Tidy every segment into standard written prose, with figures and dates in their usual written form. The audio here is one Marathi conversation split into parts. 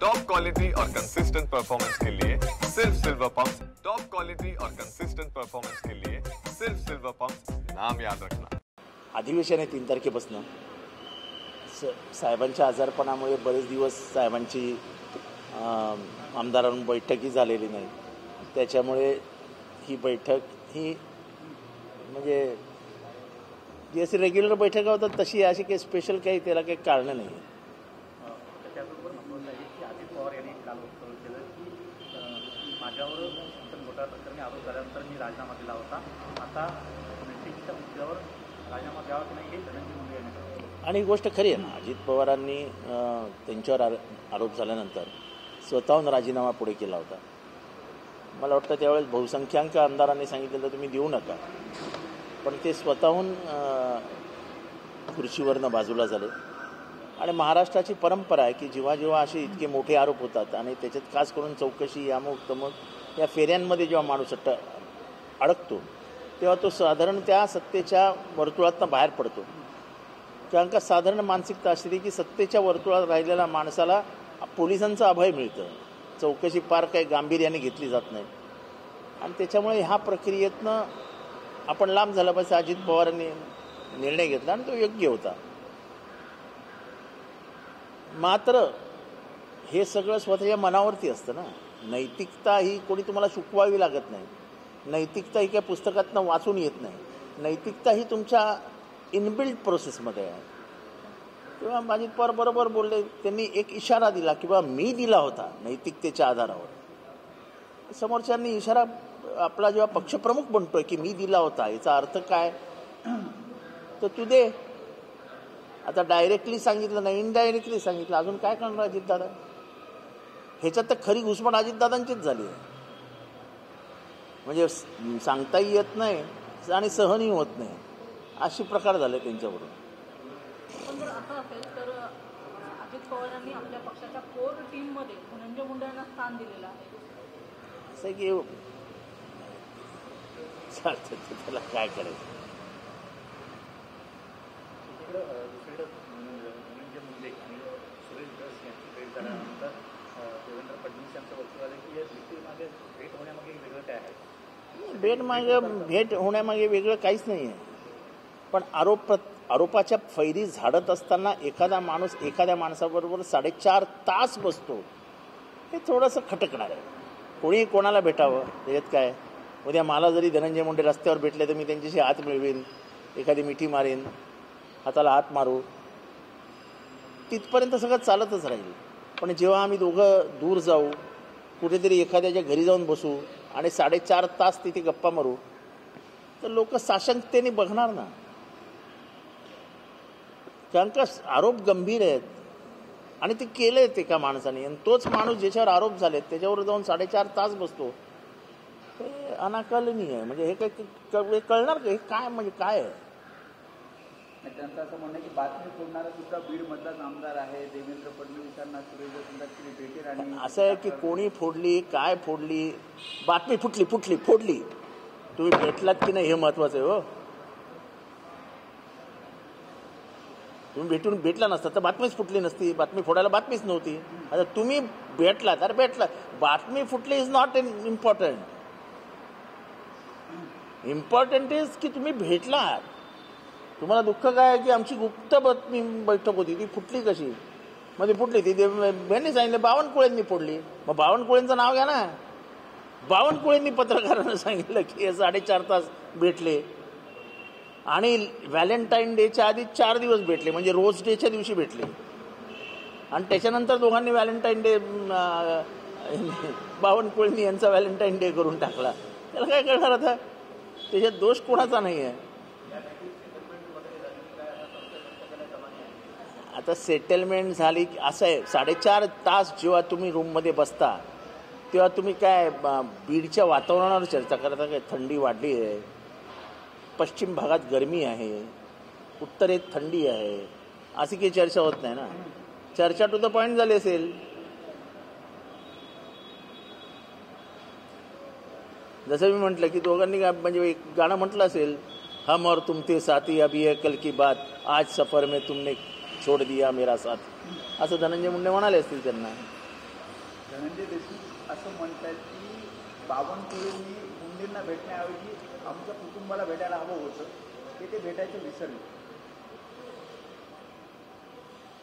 टॉप क्वालिटी और कंसिस्टेंट परफॉर्मेंस के लिए सिर्फ सिल्वर पंप्स। टॉप क्वालिटी और कंसिस्टेंट परफॉर्मेंस के लिए सिर्फ सिल्वर पंप्स, नाम याद रखना। अधिवेशन आहे 3 तारखेपासून। साहेबांच्या आजारपणामुळे बरेच दिवस साहेबांची आमदारांना बैठकी झालेली नाही, त्याच्यामुळे ही बैठक ही म्हणजे जी अशी रेग्युलर बैठका होतात तशी अशी काही स्पेशल काही त्याला काही कारणं नाही. त्याचबरोबर महत्त्वाचं आहे की अजित पवार यांनी काल वक्तव्य केलं की माझ्यावर घोटाळा प्रकरणी आरोप झाल्यानंतर मी राजीनामा दिला होता, आता मेट्रिकच्या मुद्द्यावर राजीनामा द्यावा की नाही हे धनंजय मुंडे यांनी सांगितलं. आणि ही गोष्ट खरी आहे ना, अजित पवारांनी त्यांच्यावर आरोप झाल्यानंतर स्वतःहून राजीनामा पुढे केला होता. मला वाटतं त्यावेळेस बहुसंख्याक आमदारांनी सांगितलं तुम्ही देऊ नका, पण ते स्वतःहून खुर्चीवरनं बाजूला झाले. आणि महाराष्ट्राची परंपरा आहे की जेव्हा जेव्हा असे इतके मोठे आरोप होतात आणि त्याच्यात खास करून चौकशी यामुक तमक या फेऱ्यांमध्ये जेव्हा माणूस अडकतो तेव्हा तो साधारण त्या सत्तेच्या वर्तुळातनं बाहेर पडतो. कारण का साधारण मानसिकता असते की सत्तेच्या वर्तुळात राहिलेल्या माणसाला पोलिसांचं अभय मिळतं, चौकशी फार काही गांभीर्याने घेतली जात नाही. आणि त्याच्यामुळे ह्या प्रक्रियेतनं आपण लांब झाला पाहिजे. अजित पवारांनी निर्णय घेतला आणि तो योग्य होता. मात्र हे सगळं स्वतःच्या मनावरती असतं ना. नैतिकता ही कोणी तुम्हाला शिकवावी लागत नाही. नैतिकता ही काय पुस्तकातनं वाचून येत नाही. नैतिकता ही तुमच्या इनबिल्ट प्रोसेसमध्ये आहे. किंवा अजित पवार बरोबर बोलले, त्यांनी एक इशारा दिला किंवा मी दिला होता नैतिकतेच्या आधारावर. समोरच्यांनी इशारा आपला जेव्हा पक्षप्रमुख बनतोय की मी दिला होता, याचा अर्थ काय तर तू दे. आता डायरेक्टली सांगितलं नाही, इनडायरेक्टली सांगितलं, अजून काय करणार अजितदादा? ह्याच्यात तर खरी घुसमट अजितदादांचीच झाली आहे. म्हणजे सांगताही येत नाही आणि सहनही होत नाही, अशी प्रकार झाले त्यांच्याबरोबर. पण जर असं असेल तर अजित पवारांनी आपल्या पक्षाच्या कोर टीममध्ये धनंजय मुंडे यांना स्थान दिलेलं आहे. असं की त्याला काय करायचं. दुसरीकडे धनंजय मुंडे आणि सुरेश धस यांची भेट झाल्यानंतर देवेंद्र फडणवीस यांचं वक्तव्य आलं की या भेटीमागे भेट होण्यामागे वेगळं काय आहे? भेट होण्यामागे वेगळं काहीच नाही आहे. पण आरोपाच्या फैरी झाडत असताना एखादा माणूस एखाद्या माणसाबरोबर 4.5 तास बसतो, हे थोडंसं खटकणार आहे. कोणी कोणाला भेटावं त्याच्यात काय. उद्या मला जरी धनंजय मुंडे रस्त्यावर भेटले तर मी त्यांच्याशी हात मिळवीन, एखादी मिठी मारेन, हाताला हात मारू, तिथपर्यंत सगळं चालतच राहील. पण जेव्हा आम्ही दोघं दूर जाऊ, कुठेतरी एखाद्याच्या घरी जाऊन बसू आणि 4.5 तास तिथे गप्पा मारू, तर लोक साशंकतेने बघणार ना. कारण का आरोप गंभीर आहेत आणि ते केले आहेत एका माणसाने. आणि तोच माणूस ज्याच्यावर आरोप झालेत त्याच्यावर जाऊन 4.5 तास बसतो, हे अनाकलनीय आहे. म्हणजे हे काही कळणार का? हे काय म्हणजे काय आहे? त्यांचं असं म्हणणं की बातमी फोडणारा सुद्धा बीडमधलाच आमदार आहे. देवेंद्र फडणवीसांना सुरेश भेटेल. आणि असं आहे की कोणी फोडली, काय फोडली, बातमी फोडली, तुम्ही भेटलात की नाही हे महत्वाचं आहे. हो, तुम्ही भेटला नसता तर बातमीच फुटली नसती. बातमी फोडायला बातमीच नव्हती. आता तुम्ही भेटलात, अरे भेटला, बातमी फुटली is not important. Important is की तुम्ही भेटलात. तुम्हाला दुःख काय आहे की आमची गुप्त बातमी बैठक होती, ती फुटली कशी? मध्ये फुटली ती यांनी सांगितलं बावनकुळेंनी फोडली. मग बावनकुळेंचं नाव घ्या ना. बावनकुळेंनी पत्रकारांना सांगितलं की 4.5 तास भेटले आणि व्हॅलेंटाईन डेच्या आधी 4 दिवस भेटले, म्हणजे रोज डेच्या दिवशी भेटले. आणि त्याच्यानंतर दोघांनी व्हॅलेंटाईन डे बावनकुळेंनी यांचा व्हॅलेंटाईन डे करून टाकला. त्याला काय करणार आता? त्याच्यात दोष कोणाचा नाही आहे. आता सेटलमेंट झाली. असं आहे, 4.5 तास जेव्हा तुम्ही रूममध्ये बसता तेव्हा तुम्ही काय बीडच्या वातावरणावर चर्चा करता? काय थंडी वाढली आहे, पश्चिम भागात गरमी आहे, उत्तरेत थंडी आहे, अशी काही चर्चा होत नाही ना. चर्चा टू द पॉईंट झाली असेल. जसं मी म्हटलं की दोघांनी म्हणजे एक गाणं म्हटलं असेल, हम और तुम थे साथी अभी है कल की बात, आज सफर में तुमने छोड़ दिया मेरा साथ, असं धनंजय मुंडे म्हणाले असतील त्यांना. धनंजय देशमुख असं म्हणतात की बावनकुळेंनी मुंडेंना भेटण्याऐवजी आमच्या कुटुंबाला भेटायला हवं होतं, ते भेटायचं विसरले.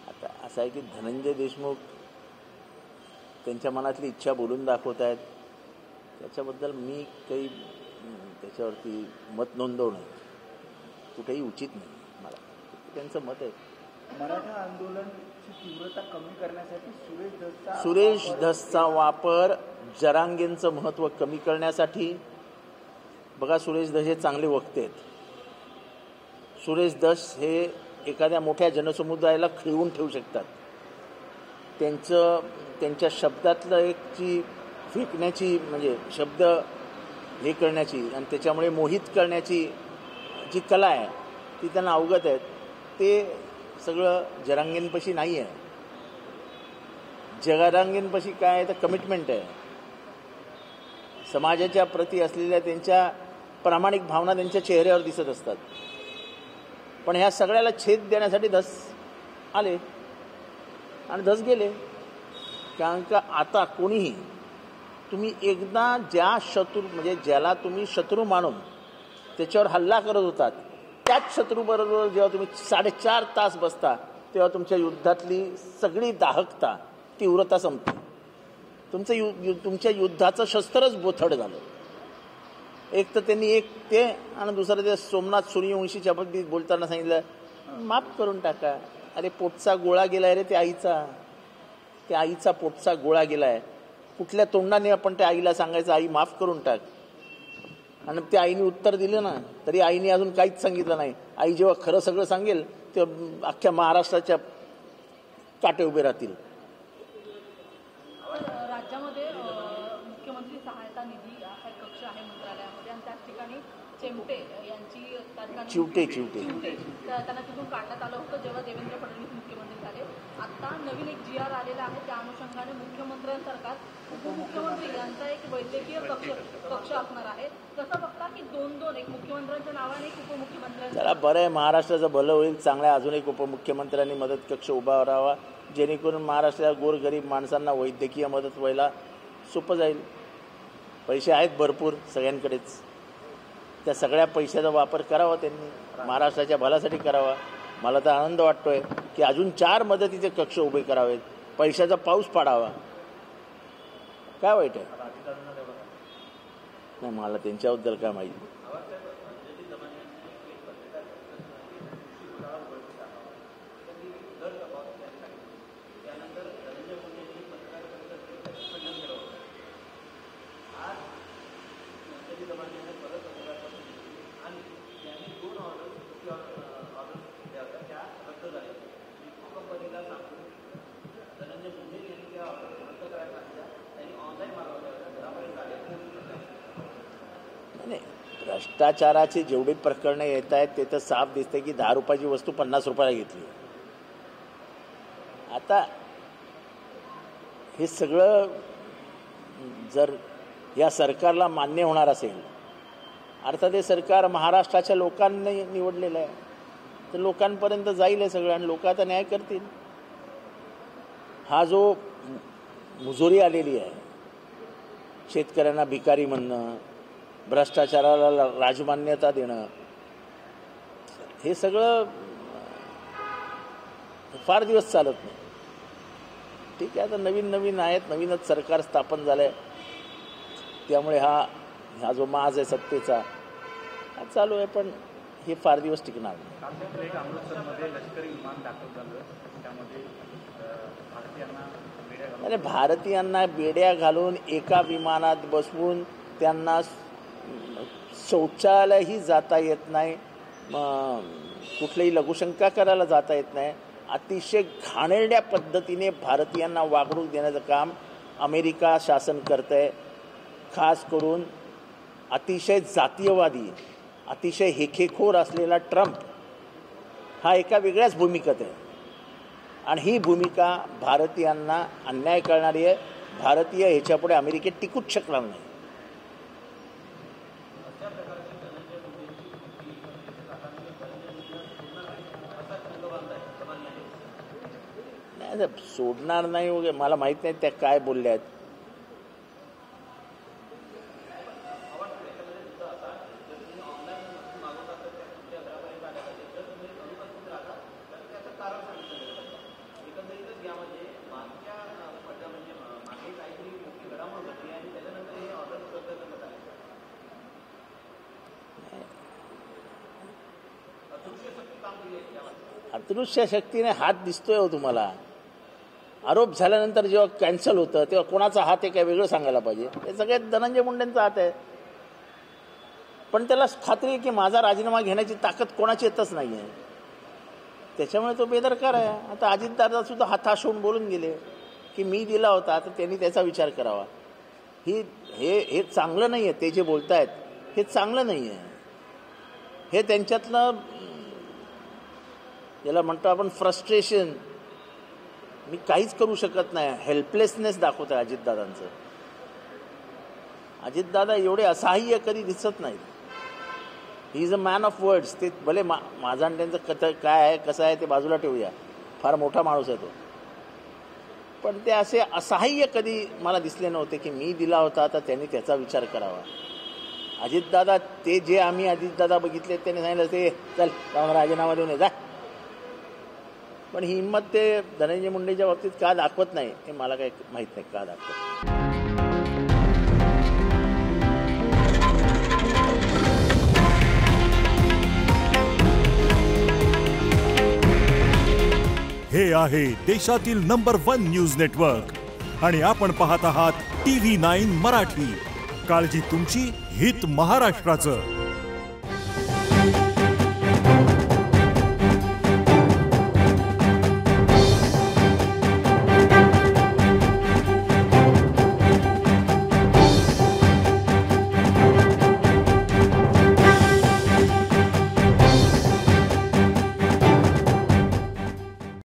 आता असं आहे की धनंजय देशमुख त्यांच्या मनातली इच्छा बोलून दाखवत आहेत. त्याच्याबद्दल मी काही त्याच्यावरती मत नोंदवणं कुठेही उचित नाही. मला त्यांचं मत आहे. मराठा आंदोलनची तीव्रता कमी करण्यासाठी सुरेश धसचा वापर जरांगेंचं महत्त्व कमी करण्यासाठी. बघा, सुरेश धस हे चांगले वक्ते आहेत. सुरेश धस हे एखाद्या मोठ्या जनसमुदायाला खिळवून ठेवू शकतात. त्यांच्या शब्दातलं एक जी फेकण्याची म्हणजे शब्द हे करण्याची आणि त्याच्यामुळे मोहित करण्याची जी कला आहे ती त्यांना अवगत आहे. ते सगळं जरांगेंपाशी नाही आहे. जरांगेंपाशी काय आहे तर कमिटमेंट आहे. समाजाच्या प्रती असलेल्या त्यांच्या प्रामाणिक भावना त्यांच्या चेहऱ्यावर दिसत असतात. पण ह्या सगळ्याला छेद देण्यासाठी धस आले आणि धस गेले. कारण का आता कोणीही तुम्ही एकदा ज्या शत्रू म्हणजे ज्याला तुम्ही शत्रू मानून त्याच्यावर हल्ला करत होतात त्याच शत्रूबरोबर जेव्हा तुम्ही 4.5 तास बसता तेव्हा तुमच्या युद्धातली सगळी दाहकता तीव्रता संपते. तुमच्या युद्धाचं शस्त्रच बोथड झालं. एक तर त्यांनी एक ते आणि दुसरं ते सोमनाथ सूर्यवंशीच्या बाबतीत बोलताना सांगितलं माफ करून टाका. अरे पोटचा गोळा गेलाय रे, त्या आईचा पोटचा गोळा गेलाय. कुठल्या तोंडाने आपण त्या आईला सांगायचं आई माफ करून टाक. आणि त्या आईने उत्तर दिलं ना तरी आईने अजून काहीच सांगितलं नाही. आई जेव्हा खरं सगळं सांगेल तेव्हा अख्ख्या महाराष्ट्राच्या काटे उभे राहतील. राज्यामध्ये मुख्यमंत्री सहायता निधी असा एक कक्ष आहे मंत्रालयामध्ये आणि त्याच ठिकाणी चिमटे यांची चिवटे त्यांना तिथून काढण्यात आलं होतं जेव्हा देवेंद्र फडणवीस मुख्यमंत्री झाले. आता नवीन एक GR आलेला आहे. त्या अनुषंगाने मुख्यमंत्र्यांसारखाच उपमुख्यमंत्री यांचा एक वैद्यकीय कक्ष असणार आहे. कसं बघता की दोन एक मुख्यमंत्र्यांच्या नावाने एक उपमुख्यमंत्र्यांचं. त्याला बरं आहे, महाराष्ट्राचं भलं होईल. चांगल्या अजून एक उपमुख्यमंत्र्यांनी मदत कक्ष उभा राहावा जेणेकरून महाराष्ट्राच्या गोरगरीब माणसांना वैद्यकीय मदत व्हायला सोपं जाईल. पैसे आहेत भरपूर सगळ्यांकडेच. त्या सगळ्या पैशाचा वापर करावा त्यांनी महाराष्ट्राच्या भल्यासाठी करावा. मला तर आनंद वाटतोय की अजून 4 मदतीचे कक्ष उभे करावेत. पैशाचा पाऊस पाडावा. काय वाईट आहे? नाही, मला त्यांच्याबद्दल काय माहिती. भ्रष्टाचाराची जेवढी प्रकरणं येत आहेत ते तर साफ दिसते की 10 रुपयाची वस्तू 50 रुपयाला घेतली. आता हे सगळं जर या सरकारला मान्य होणार असेल, अर्थात हे सरकार महाराष्ट्राच्या लोकांनी निवडलेलं आहे, तर लोकांपर्यंत जाईल हे सगळं आणि लोक आता न्याय करतील. हा जो मुजोरी आलेली आहे, शेतकऱ्यांना भिकारी म्हणणं, भ्रष्टाचाराला राजमान्यता देणं, हे सगळं फार दिवस चालत नाही. ठीक आहे, आता नवीन आहेत, नवीनच सरकार स्थापन झालं आहे, त्यामुळे हा जो माज आहे सत्तेचा हा चालू आहे, पण हे फार दिवस टिकणार नाही. अमृतसरमध्ये लष्करी विमान दाखल झालं, त्यामध्ये भारतीयांना बेड्या घालून एका विमानात बसवून त्यांना शौचालयही जाता येत नाही, कुठलीही लघुशंका करायला जाता येत नाही. अतिशय घाणेरड्या पद्धतीने भारतीयांना वागणूक देण्याचं काम अमेरिका शासन करत आहे. खास करून अतिशय जातीयवादी, अतिशय हेखेखोर असलेला ट्रम्प हा एका वेगळ्याच भूमिकेत आहे आणि ही भूमिका भारतीयांना अन्याय करणारी आहे. भारतीय ह्याच्यापुढे अमेरिकेत टिकूच शकणार नाही. सोडणार नाही वगैरे मला माहीत नाही त्या काय बोलल्या आहेत. अदृश्य शक्तीने हात दिसतोय हो तुम्हाला. आरोप झाल्यानंतर जेव्हा कॅन्सल होतं तेव्हा कोणाचा हात आहे काय वेगळं सांगायला पाहिजे. हे सगळ्यात धनंजय मुंडेंचा हात आहे. पण त्याला खात्री आहे की माझा राजीनामा घेण्याची ताकद कोणाची येतच नाही आहे. त्याच्यामुळे तो बेदरकार आहे. आता अजितदादा सुद्धा हताश होऊन बोलून गेले की मी दिला होता तर त्यांनी त्याचा विचार करावा. हे चांगलं नाही आहे. ते जे बोलतायत हे चांगलं नाही आहे. हे त्यांच्यातलं याला म्हणतो आपण फ्रस्ट्रेशन, मी काहीच करू शकत नाही, हेल्पलेसनेस दाखवत आहे अजितदादांचं. अजितदादा एवढे असहाय्य कधी दिसत नाहीत. He is a man of words. ते भले माझा आणि त्यांचं काय आहे कसं आहे ते बाजूला ठेवूया, फार मोठा माणूस आहे तो, पण ते असे असहाय्य कधी मला दिसले नव्हते की मी दिला होता तर त्यांनी त्याचा विचार करावा. अजितदादा ते जे आम्ही अजितदादा बघितले त्यांनी सांगितलं ते चल जाऊन राजीनामा देऊन जा. पण ही हिंमत ते धनंजय मुंडेच्या बाबतीत का दाखवत नाही हे मला काही माहीत नाही का दाखवत. हे आहे देशातील नंबर 1 न्यूज नेटवर्क आणि आपण पाहत आहात TV9 मराठी. काळजी तुमची, हित महाराष्ट्राचं.